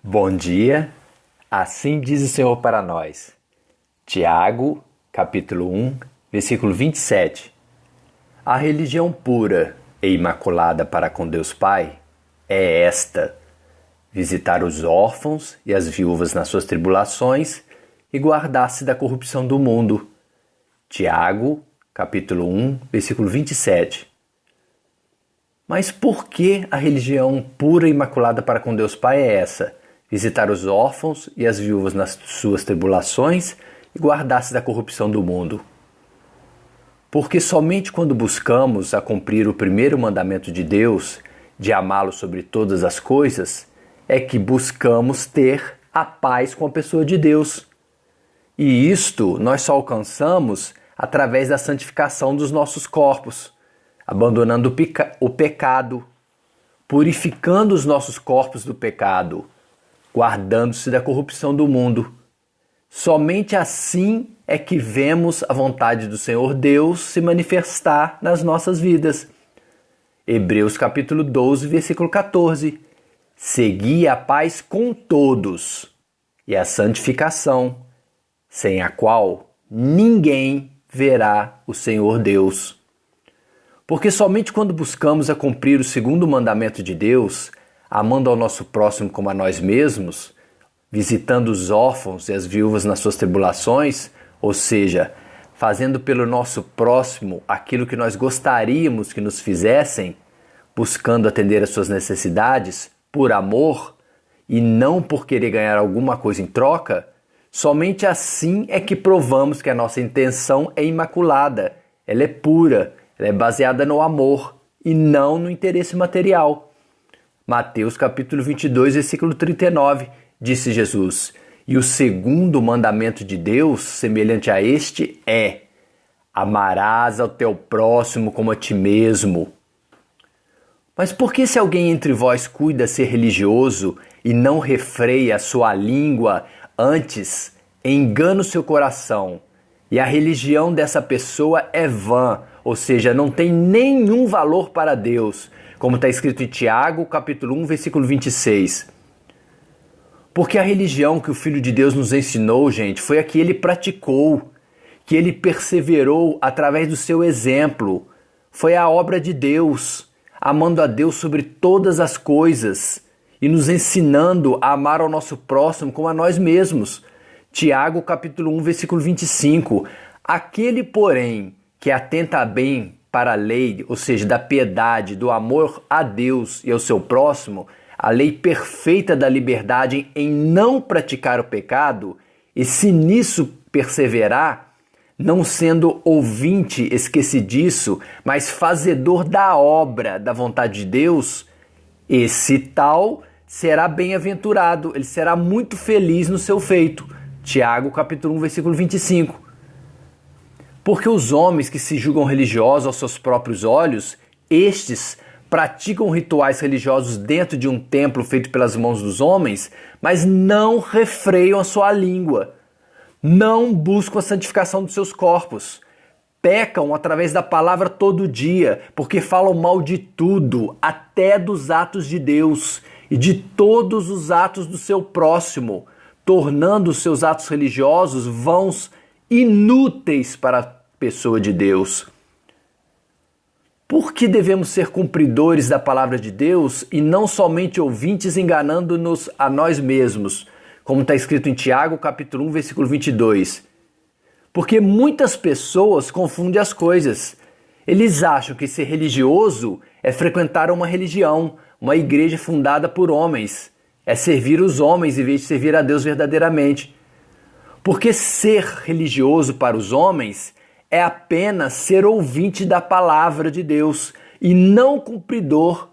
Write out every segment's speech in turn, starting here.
Bom dia, assim diz o Senhor para nós. Tiago, capítulo 1, versículo 27. A religião pura e imaculada para com Deus Pai é esta: visitar os órfãos e as viúvas nas suas tribulações e guardar-se da corrupção do mundo. Tiago, capítulo 1, versículo 27. Mas por que a religião pura e imaculada para com Deus Pai é essa? Visitar os órfãos e as viúvas nas suas tribulações e guardar-se da corrupção do mundo. Porque somente quando buscamos a cumprir o primeiro mandamento de Deus, de amá-lo sobre todas as coisas, é que buscamos ter a paz com a pessoa de Deus. E isto nós só alcançamos através da santificação dos nossos corpos, abandonando o pecado, purificando os nossos corpos do pecado, guardando-se da corrupção do mundo. Somente assim é que vemos a vontade do Senhor Deus se manifestar nas nossas vidas. Hebreus capítulo 12, versículo 14. Segui a paz com todos e a santificação, sem a qual ninguém verá o Senhor Deus. Porque somente quando buscamos a cumprir o segundo mandamento de Deus, amando ao nosso próximo como a nós mesmos, visitando os órfãos e as viúvas nas suas tribulações, ou seja, fazendo pelo nosso próximo aquilo que nós gostaríamos que nos fizessem, buscando atender às suas necessidades por amor e não por querer ganhar alguma coisa em troca, somente assim é que provamos que a nossa intenção é imaculada, ela é pura, ela é baseada no amor e não no interesse material. Mateus capítulo 22, versículo 39, disse Jesus: e o segundo mandamento de Deus, semelhante a este, é: amarás ao teu próximo como a ti mesmo. Mas por que, se alguém entre vós cuida ser religioso e não refreia a sua língua, antes engana o seu coração, e a religião dessa pessoa é vã, ou seja, não tem nenhum valor para Deus, como está escrito em Tiago, capítulo 1, versículo 26. Porque a religião que o Filho de Deus nos ensinou, gente, foi a que ele praticou, que ele perseverou através do seu exemplo. Foi a obra de Deus, amando a Deus sobre todas as coisas e nos ensinando a amar ao nosso próximo como a nós mesmos. Tiago, capítulo 1, versículo 25. Aquele, porém, que atenta bem para a lei, ou seja, da piedade, do amor a Deus e ao seu próximo, a lei perfeita da liberdade em não praticar o pecado, e se nisso perseverar, não sendo ouvinte esquecidiço, mas fazedor da obra da vontade de Deus, esse tal será bem-aventurado, ele será muito feliz no seu feito. Tiago, capítulo 1, versículo 25. Porque os homens que se julgam religiosos aos seus próprios olhos, estes praticam rituais religiosos dentro de um templo feito pelas mãos dos homens, mas não refreiam a sua língua, não buscam a santificação dos seus corpos, pecam através da palavra todo dia, porque falam mal de tudo, até dos atos de Deus e de todos os atos do seu próximo, tornando os seus atos religiosos vãos, inúteis para a pessoa de Deus. Por que devemos ser cumpridores da palavra de Deus e não somente ouvintes, enganando-nos a nós mesmos, como está escrito em Tiago, capítulo 1, versículo 22? Porque muitas pessoas confundem as coisas. Eles acham que ser religioso é frequentar uma religião, uma igreja fundada por homens, é servir os homens em vez de servir a Deus verdadeiramente. Porque ser religioso para os homens é apenas ser ouvinte da palavra de Deus e não cumpridor.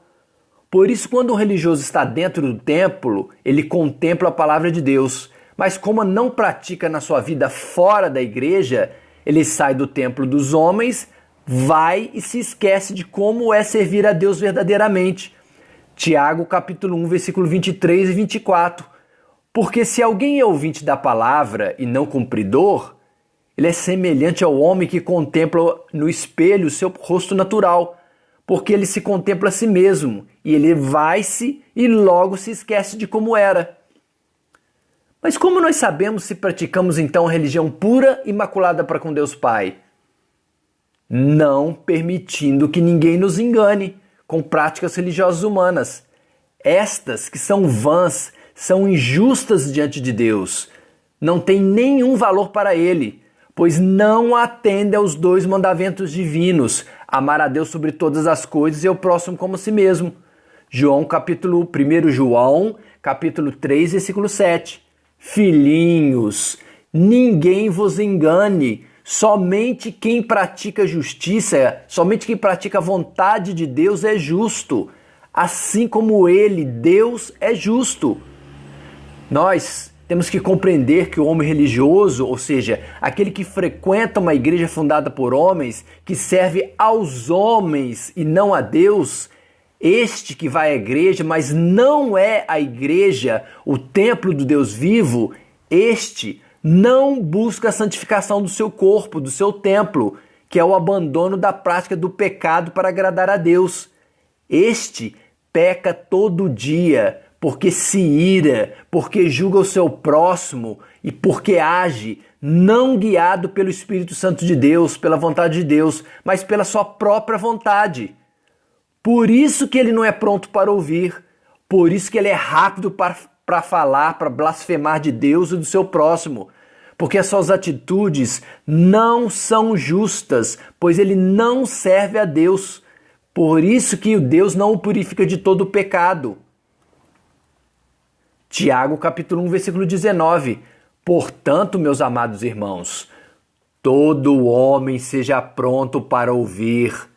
Por isso, quando um religioso está dentro do templo, ele contempla a palavra de Deus. Mas como não pratica na sua vida fora da igreja, ele sai do templo dos homens, vai e se esquece de como é servir a Deus verdadeiramente. Tiago, capítulo 1, versículo 23 e 24. Porque se alguém é ouvinte da palavra e não cumpridor, ele é semelhante ao homem que contempla no espelho o seu rosto natural, porque ele se contempla a si mesmo, e ele vai-se e logo se esquece de como era. Mas como nós sabemos se praticamos então a religião pura e imaculada para com Deus Pai? Não permitindo que ninguém nos engane com práticas religiosas humanas. Estas que são vãs, são injustas diante de Deus, não têm nenhum valor para Ele, pois não atendem aos 2 mandamentos divinos, amar a Deus sobre todas as coisas e ao próximo como a si mesmo. 1 João, capítulo 3, versículo 7. Filhinhos, ninguém vos engane, somente quem pratica justiça, somente quem pratica a vontade de Deus é justo, assim como Ele, Deus, é justo. Nós temos que compreender que o homem religioso, ou seja, aquele que frequenta uma igreja fundada por homens, que serve aos homens e não a Deus, este que vai à igreja, mas não é a igreja, o templo do Deus vivo, este não busca a santificação do seu corpo, do seu templo, que é o abandono da prática do pecado para agradar a Deus. Este peca todo dia, porque se ira, porque julga o seu próximo e porque age não guiado pelo Espírito Santo de Deus, pela vontade de Deus, mas pela sua própria vontade. Por isso que ele não é pronto para ouvir, por isso que ele é rápido para falar, para blasfemar de Deus e do seu próximo, porque as suas atitudes não são justas, pois ele não serve a Deus. Por isso que o Deus não o purifica de todo o pecado. Tiago, capítulo 1, versículo 19. Portanto, meus amados irmãos, todo homem seja pronto para ouvir,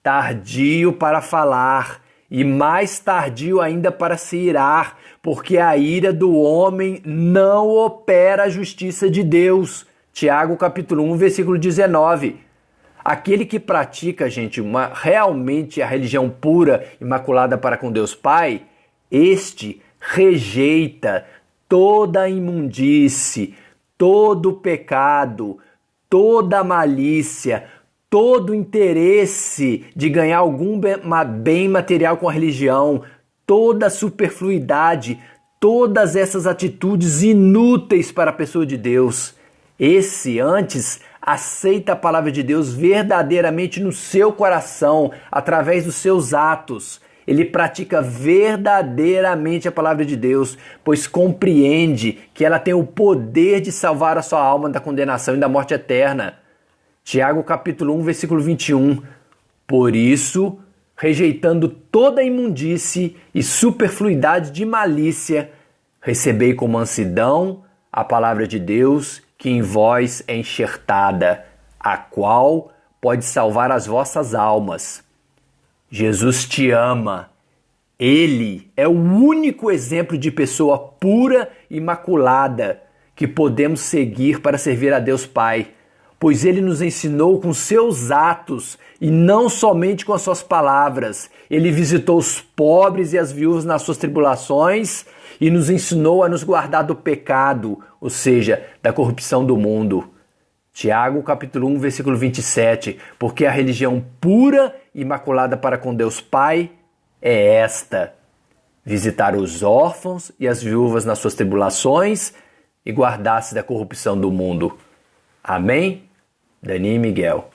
tardio para falar e mais tardio ainda para se irar, porque a ira do homem não opera a justiça de Deus. Tiago, capítulo 1, versículo 19. Aquele que pratica, gente, realmente a religião pura, imaculada para com Deus Pai, este rejeita toda a imundície, todo o pecado, toda a malícia, todo o interesse de ganhar algum bem material com a religião, toda a superfluidade, todas essas atitudes inúteis para a pessoa de Deus. Esse, antes, aceita a palavra de Deus verdadeiramente no seu coração, através dos seus atos. Ele pratica verdadeiramente a palavra de Deus, pois compreende que ela tem o poder de salvar a sua alma da condenação e da morte eterna. Tiago capítulo 1, versículo 21. Por isso, rejeitando toda imundície e superfluidade de malícia, recebei com mansidão a palavra de Deus que em vós é enxertada, a qual pode salvar as vossas almas. Jesus te ama. Ele é o único exemplo de pessoa pura e imaculada que podemos seguir para servir a Deus Pai, pois ele nos ensinou com seus atos e não somente com as suas palavras. Ele visitou os pobres e as viúvas nas suas tribulações e nos ensinou a nos guardar do pecado, ou seja, da corrupção do mundo. Tiago, capítulo 1, versículo 27, porque a religião pura e imaculada para com Deus Pai é esta: visitar os órfãos e as viúvas nas suas tribulações e guardar-se da corrupção do mundo. Amém? Dani Miguel.